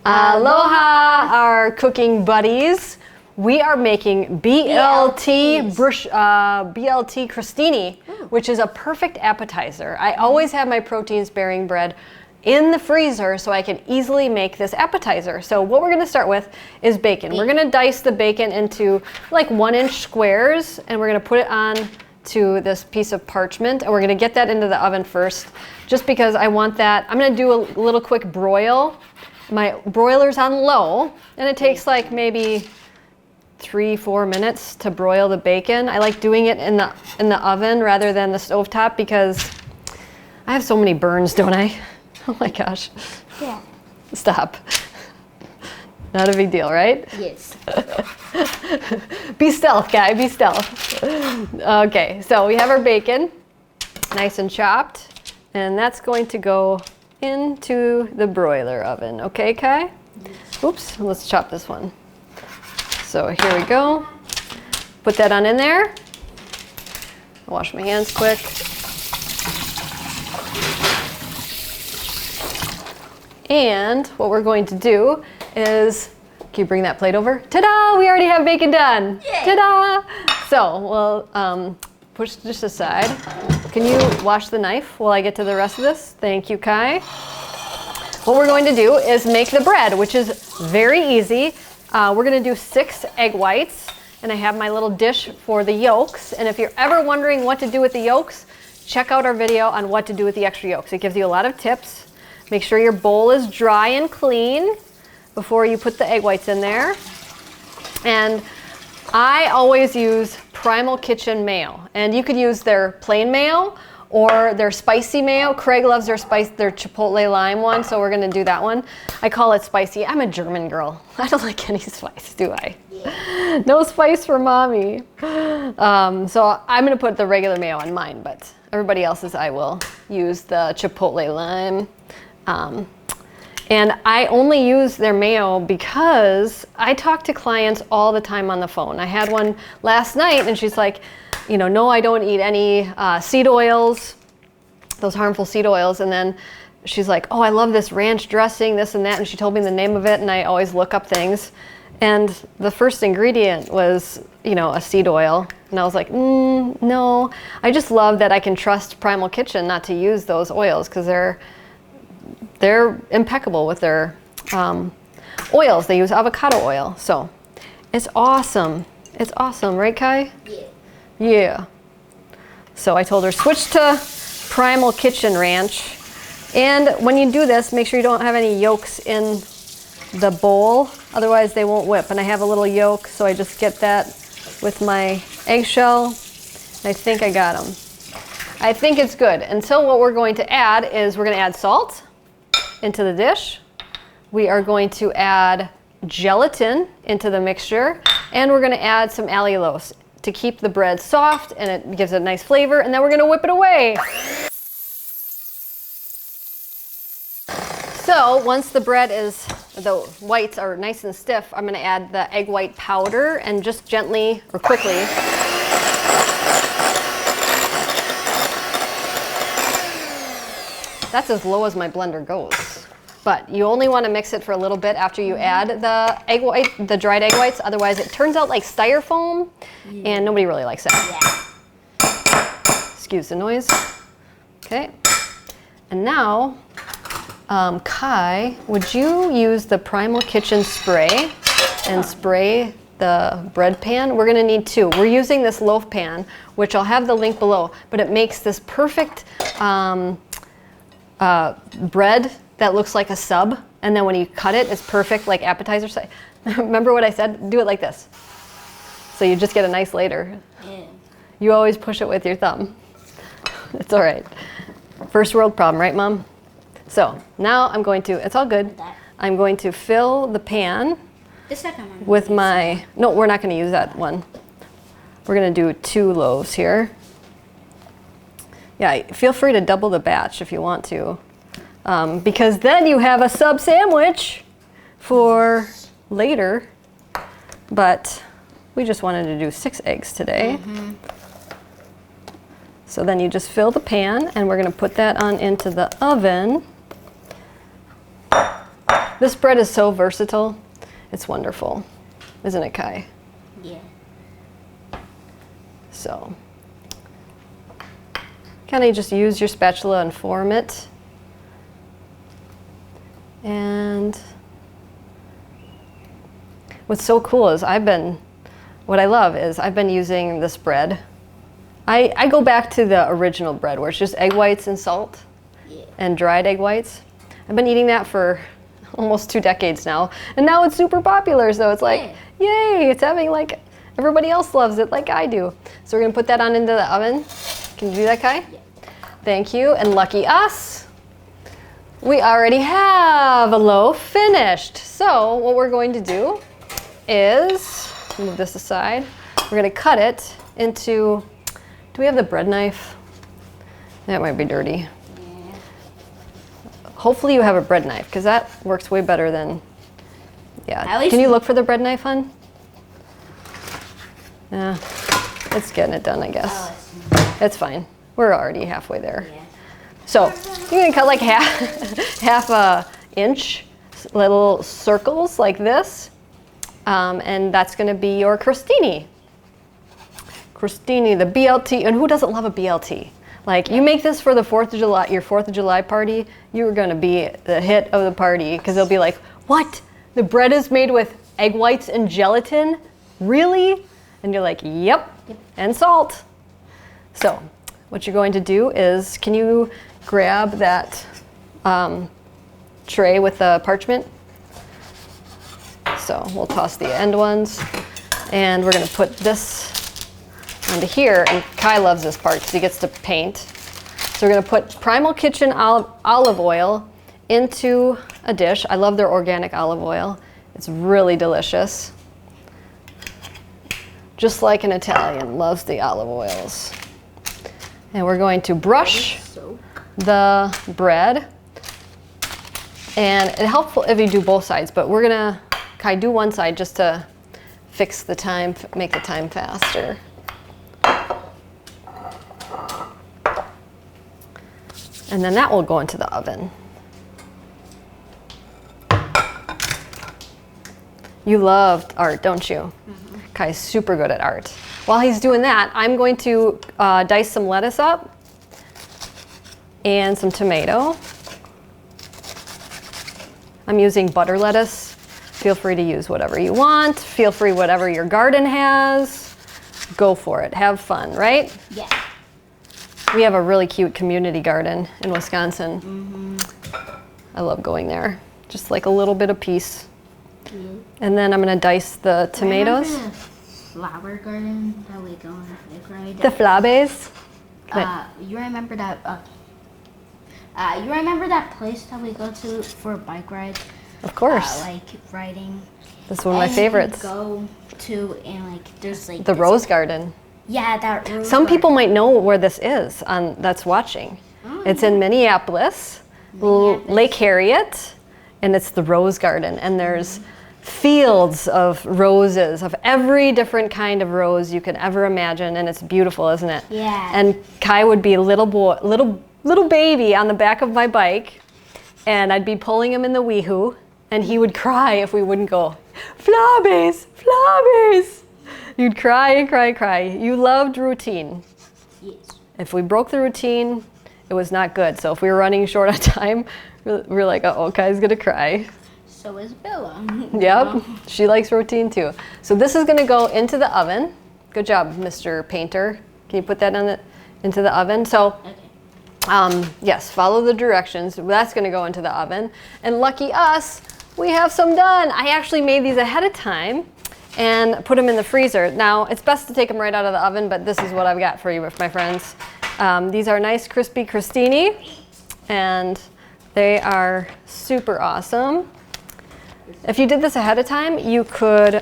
Aloha, our cooking buddies. We are making BLT Crostini, which is a perfect appetizer. I always have my protein-sparing bread in the freezer so I can easily make this appetizer. So what we're going to start with is bacon. We're going to dice the bacon into like 1-inch squares, and we're going to put it on to this piece of parchment, and we're going to get that into the oven first, just because I want that. I'm going to do a little quick broil. My broiler's on low, and it takes like maybe 3-4 minutes to broil the bacon. I like doing it in the oven rather than the stovetop because I have so many burns, don't I? Oh my gosh. Yeah. Stop. Not a big deal, right? Yes. Be stealth, guy, be stealth. Okay, so we have our bacon, nice and chopped, and that's going to go into the broiler oven. Okay, Kai? Oops, let's chop this one. So here we go. Put that on in there. I'll wash my hands quick. And what we're going to do is, can you bring that plate over? Ta-da! We already have bacon done. Yay. Ta-da! So we'll push this aside. Can you wash the knife while I get to the rest of this? Thank you, Kai. What we're going to do is make the bread, which is very easy. We're going to do 6 egg whites, and I have my little dish for the yolks. And if you're ever wondering what to do with the yolks, check out our video on what to do with the extra yolks. It gives you a lot of tips. Make sure your bowl is dry and clean before you put the egg whites in there. And I always use Primal Kitchen mayo, and you could use their plain mayo or their spicy mayo. Craig loves their chipotle lime one, so we're gonna do that one. I call it spicy. I'm a German girl. I don't like any spice, do I? Yeah. No spice for mommy. So I'm gonna put the regular mayo on mine, but everybody else's I will use the chipotle lime. And I only use their mayo because I talk to clients all the time on the phone. I had one last night and she's like, you know, no, I don't eat any seed oils, those harmful seed oils. And then she's like, oh, I love this ranch dressing, this and that. And she told me the name of it, and I always look up things. And the first ingredient was, you know, a seed oil. And I was like, no. I just love that I can trust Primal Kitchen not to use those oils because they're impeccable with their oils. They use avocado oil. So it's awesome. It's awesome, right, Kai? Yeah. Yeah. So I told her, switch to Primal Kitchen Ranch. And when you do this, make sure you don't have any yolks in the bowl. Otherwise, they won't whip. And I have a little yolk, so I just get that with my eggshell. I think I got them. I think it's good. And so what we're going to add is we're going to add salt into the dish. We are going to add gelatin into the mixture, and we're going to add some allulose to keep the bread soft, and it gives it a nice flavor, and then we're going to whip it away. So once the whites are nice and stiff, I'm going to add the egg white powder and just gently or quickly that's as low as my blender goes. But you only want to mix it for a little bit after you add the dried egg whites. Otherwise, it turns out like styrofoam, and nobody really likes that. Yeah. Excuse the noise. Okay. And now, Kai, would you use the Primal Kitchen spray and spray the bread pan? We're going to need 2. We're using this loaf pan, which I'll have the link below, but it makes this perfect bread that looks like a sub, and then when you cut it, it's perfect, like appetizer size. Remember what I said? Do it like this. So you just get a nice later. Yeah. You always push it with your thumb. It's all right. First world problem, right, Mom? So now I'm going to, it's all good. I'm going to fill the pan with my, no, we're not going to use that one. We're going to do 2 loaves here. Yeah, feel free to double the batch if you want to. Because then you have a sub sandwich for later. But we just wanted to do 6 eggs today. Mm-hmm. So then you just fill the pan, and we're going to put that on into the oven. This bread is so versatile. It's wonderful. Isn't it, Kai? Yeah. So, kind of just use your spatula and form it. And what's so cool is what I love is I've been using this bread. I go back to the original bread where it's just egg whites and salt and dried egg whites. I've been eating that for almost 2 decades now. And now it's super popular, so it's like, yay, it's having like, everybody else loves it like I do. So we're gonna put that on into the oven. Can you do that, Kai? Yeah. Thank you, and lucky us, we already have a loaf finished. So what we're going to do is, move this aside, we're gonna cut it into, do we have the bread knife? That might be dirty. Yeah. Hopefully you have a bread knife, because that works way better than, yeah. Can you look for the bread knife, hon? Yeah, it's getting it done, I guess. Oh, It's fine. We're already halfway there. yeah. So you're gonna cut like half a inch, little circles like this, and that's gonna be your crostini. Crostini, the BLT, and who doesn't love a BLT? Like, you make this for the 4th of July, your 4th of July party, you're gonna be the hit of the party, because they'll be like, what? The bread is made with egg whites and gelatin? Really? And you're like, yep, and salt. So, what you're going to do is, can you grab that tray with the parchment? So, we'll toss the end ones, and we're gonna put this onto here, and Kai loves this part because he gets to paint. So we're gonna put Primal Kitchen olive oil into a dish. I love their organic olive oil. It's really delicious. Just like an Italian loves the olive oils. And we're going to brush the bread. And it's helpful if you do both sides, but we're gonna, Kai, do one side just to fix the time, make the time faster. And then that will go into the oven. You love art, don't you? Mm-hmm. Kai's super good at art. While he's doing that, I'm going to dice some lettuce up and some tomato. I'm using butter lettuce. Feel free to use whatever you want. Feel free whatever your garden has. Go for it. Have fun, right? Yeah. We have a really cute community garden in Wisconsin. Mm-hmm. I love going there. Just like a little bit of peace. And then I'm gonna dice the tomatoes. Remember the flower garden that we go on a bike ride? The flabes. You remember that? You remember that place that we go to for a bike ride? Of course. Like riding. That's one of my favorites. You go to and like there's like the rose garden. Yeah, that rose Some garden. people might know where this is on that's watching. Oh, it's in Minneapolis, Lake Harriet, and it's the rose garden. And there's fields of roses, of every different kind of rose you can ever imagine, and it's beautiful, isn't it? Yeah. And Kai would be a little boy, little baby on the back of my bike, and I'd be pulling him in the wee-hoo, and he would cry if we wouldn't go, flabes, flabes. You'd cry and cry and cry. You loved routine. Yes. If we broke the routine, it was not good. So if we were running short on time, we were like, uh-oh, Kai's gonna cry. So is Bella. Yep, she likes routine too. So this is gonna go into the oven. Good job, Mr. Painter. Can you put that into the oven? So, Okay. yes, follow the directions. That's gonna go into the oven. And lucky us, we have some done. I actually made these ahead of time and put them in the freezer. Now, it's best to take them right out of the oven, but this is what I've got for you, my friends. These are nice, crispy crostini, and they are super awesome. If you did this ahead of time, you could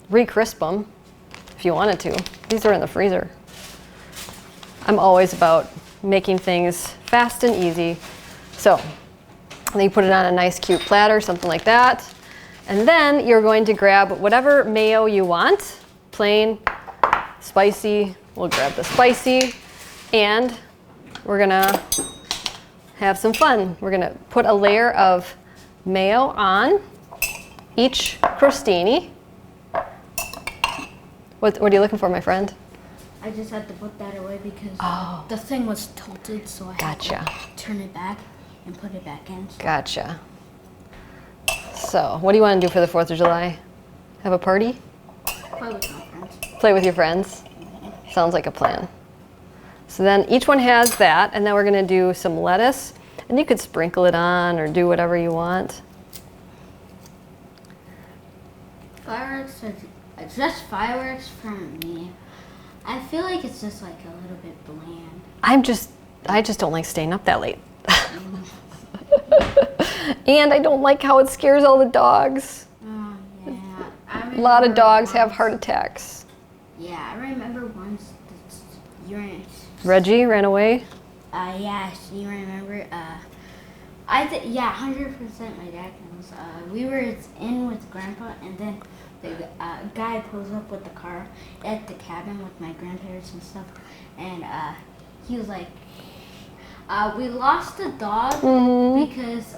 re-crisp them if you wanted to. These are in the freezer. I'm always about making things fast and easy. So, then you put it on a nice, cute platter, something like that. And then you're going to grab whatever mayo you want, plain, spicy. We'll grab the spicy, and we're gonna have some fun. We're gonna put a layer of mayo on each crostini. What are you looking for, my friend? I just had to put that away because Oh. the thing was tilted, so I had Gotcha. to turn it back and put it back in. Gotcha. So, what do you want to do for the 4th of July? Have a party? Play with my friends. Play with your friends? Sounds like a plan. So then each one has that, and then we're going to do some lettuce, and you could sprinkle it on or do whatever you want. Fireworks are just fireworks for me. I feel like it's just like a little bit bland. I just don't like staying up that late. And I don't like how it scares all the dogs. Oh, yeah. A lot of dogs have heart attacks. Yeah, I remember once Reggie ran away. Yeah, you remember? Yeah, 100% my dad knows. We were in with Grandpa, and then the guy pulls up with the car at the cabin with my grandparents and stuff, and he was like, we lost the dog because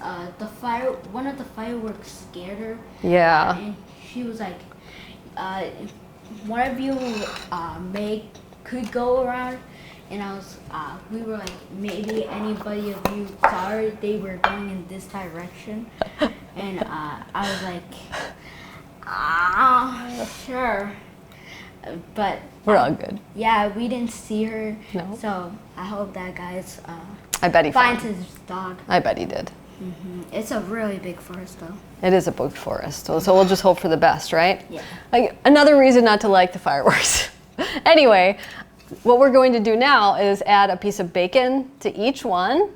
one of the fireworks scared her. Yeah. And she was like, one of you could go around. And we were like, maybe anybody of you saw they were going in this direction. And I was like, sure. But We're all good. yeah, we didn't see her. No. So I hope that guy's I bet he finds found. his dog. I bet he did. It's a really big forest, though. It is a big forest, so we'll just hope for the best, right? Yeah. Like, another reason not to like the fireworks. Anyway, what we're going to do now is add a piece of bacon to each one,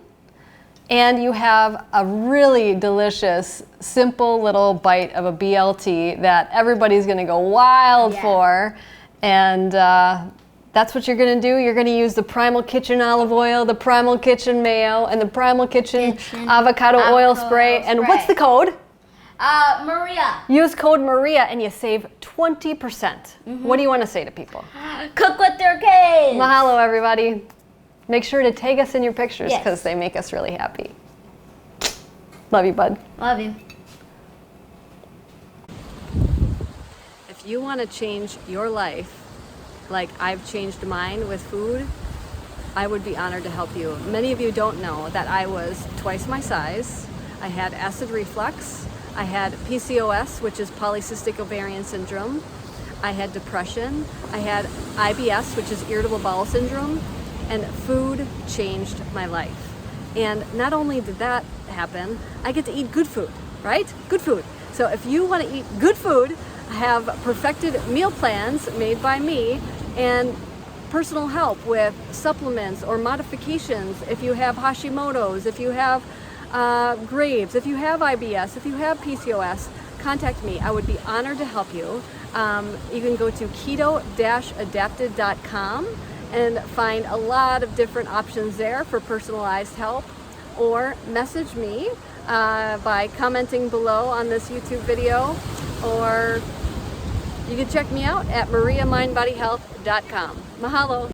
and you have a really delicious, simple little bite of a BLT that everybody's going to go wild for, and that's what you're going to do. You're going to use the Primal Kitchen olive oil, the Primal Kitchen mayo, and the Primal Kitchen avocado oil spray. And what's the code? Maria. Use code Maria and you save 20%. What do you want to say to people? Cook with their kids. Mahalo, everybody. Make sure to tag us in your pictures because they make us really happy. Love you, bud. Love you. If you want to change your life like I've changed mine with food, I would be honored to help you. Many of you don't know that I was twice my size. I had acid reflux. I had PCOS, which is polycystic ovarian syndrome. I had depression. I had IBS, which is irritable bowel syndrome. And food changed my life. And not only did that happen, I get to eat good food, right? Good food. So if you want to eat good food, I have perfected meal plans made by me and personal help with supplements or modifications if you have Hashimoto's, if you have Graves, if you have IBS, if you have PCOS, contact me. I would be honored to help you. You can go to keto-adapted.com and find a lot of different options there for personalized help, or message me by commenting below on this YouTube video, or you can check me out at mariamindbodyhealth.com. Mahalo.